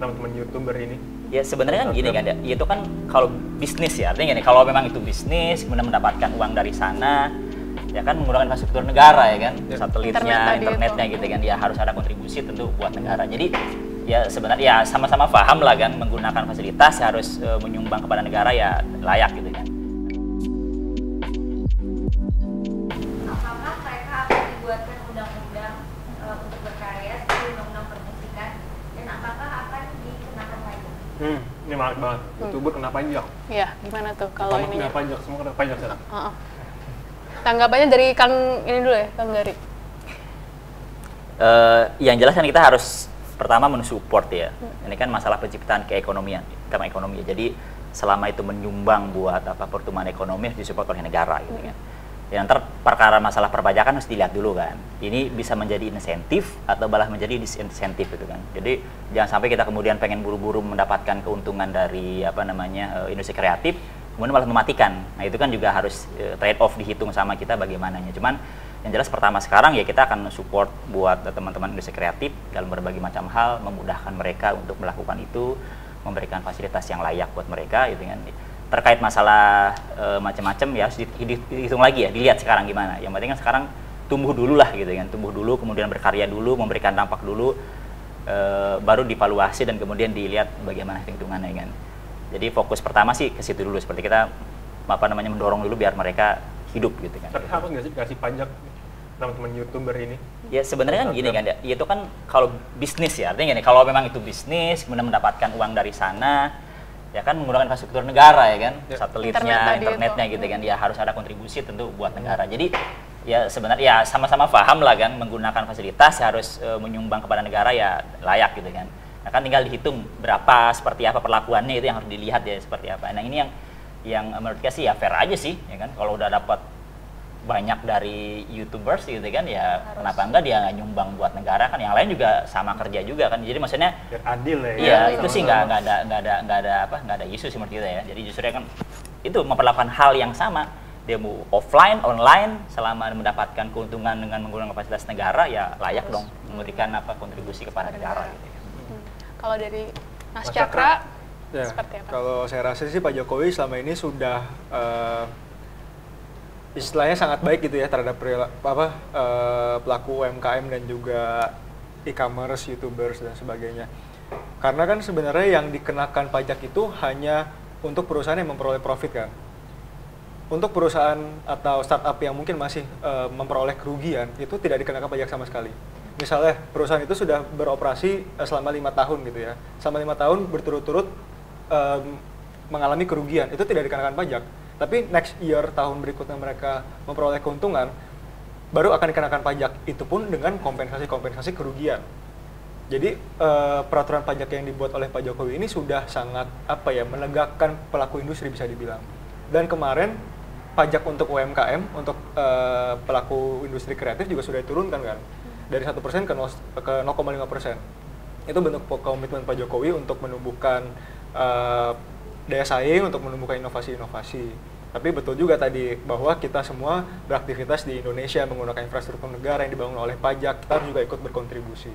teman-teman YouTuber ini? Ya sebenarnya kan gini kan ya, itu kan kalau bisnis ya, artinya gini, kalau memang itu bisnis, kemudian mendapatkan uang dari sana, ya kan menggunakan infrastruktur negara ya kan, satelitnya, internetnya gitu kan, ya harus ada kontribusi tentu buat negara. Jadi ya sebenarnya ya sama-sama paham lah kan, menggunakan fasilitas ya harus menyumbang kepada negara ya layak gitu kan. Apakah mereka akan dibuatkan undang-undang untuk berkarya seperti undang-undang permusikan, dan apakah akan dikenakan pajak? Ini menarik banget. YouTuber kena pajak. Iya, gimana tuh kalau ini? Kena pajak, semua kena pajak sekarang. Tanggapannya dari Kang ini dulu ya, Kang Gari. Yang jelas kan kita harus pertama mensupport ya. Ini kan masalah penciptaan keekonomian, karena ekonomi. Jadi selama itu menyumbang buat apa pertumbuhan ekonomi harus disupport oleh negara gitu kan. Ya ntar perkara masalah perpajakan harus dilihat dulu kan. Ini bisa menjadi insentif atau malah menjadi disinsentif gitu kan. Jadi jangan sampai kita kemudian pengen buru-buru mendapatkan keuntungan dari apa namanya industri kreatif, kemudian malah mematikan. Nah itu kan juga harus trade off dihitung sama kita bagaimananya. Cuman yang jelas pertama sekarang ya kita akan support buat teman-teman industri kreatif dalam berbagai macam hal, memudahkan mereka untuk melakukan itu, memberikan fasilitas yang layak buat mereka gitu kan. Terkait masalah macam-macam ya harus dihitung lagi ya, dilihat sekarang gimana. Yang penting kan sekarang tumbuh dulu lah gitu kan, tumbuh dulu, kemudian berkarya dulu, memberikan dampak dulu, baru divaluasi dan kemudian dilihat bagaimana hitungannya kan. Jadi fokus pertama sih ke situ dulu, seperti kita apa namanya mendorong dulu biar mereka hidup gitu kan. Tapi harus nggak sih kasih pajak teman-teman YouTuber ini? Ya sebenarnya kan gini kan ya, itu kan kalau bisnis ya, artinya gini, kalau memang itu bisnis, kemudian mendapatkan uang dari sana, ya kan menggunakan infrastruktur negara ya kan, satelitnya, internetnya gitu kan, ya harus ada kontribusi tentu buat negara. Jadi ya sebenarnya ya sama-sama paham lah kan, menggunakan fasilitas ya harus menyumbang kepada negara ya layak gitu kan. Nah kan tinggal dihitung berapa, seperti apa perlakuannya, itu yang harus dilihat ya seperti apa. Nah ini yang menurut saya sih ya fair aja sih ya kan, kalau udah dapat banyak dari YouTubers gitu kan ya harus. Kenapa enggak dia nggak nyumbang buat negara kan, yang lain juga sama kerja juga kan, jadi maksudnya biar adil ya. Iya itu sih nggak ada isu seperti itu ya. Jadi justru kan itu memperlakukan hal yang sama, dia mau offline online selama mendapatkan keuntungan dengan menggunakan fasilitas negara ya layak dong memberikan apa kontribusi kepada negara gitu. Kalau dari Mas Cakra ya, seperti apa? Kalau saya rasa sih Pak Jokowi selama ini sudah istilahnya sangat baik gitu ya terhadap pelaku UMKM dan juga e-commerce, YouTubers dan sebagainya. Karena kan sebenarnya yang dikenakan pajak itu hanya untuk perusahaan yang memperoleh profit kan. Untuk perusahaan atau startup yang mungkin masih memperoleh kerugian itu tidak dikenakan pajak sama sekali. Misalnya perusahaan itu sudah beroperasi selama 5 tahun gitu ya. Selama 5 tahun berturut-turut mengalami kerugian, itu tidak dikenakan pajak. Tapi next year, tahun berikutnya mereka memperoleh keuntungan, baru akan dikenakan pajak, itu pun dengan kompensasi-kompensasi kerugian. Jadi peraturan pajak yang dibuat oleh Pak Jokowi ini sudah sangat menegakkan pelaku industri bisa dibilang. Dan kemarin pajak untuk UMKM, untuk pelaku industri kreatif juga sudah diturunkan kan, dari 1% ke 0,5%. Itu bentuk komitmen Pak Jokowi untuk menumbuhkan daya saing, untuk menumbuhkan inovasi-inovasi. Tapi betul juga tadi bahwa kita semua beraktivitas di Indonesia menggunakan infrastruktur negara yang dibangun oleh pajak, kita harus juga ikut berkontribusi.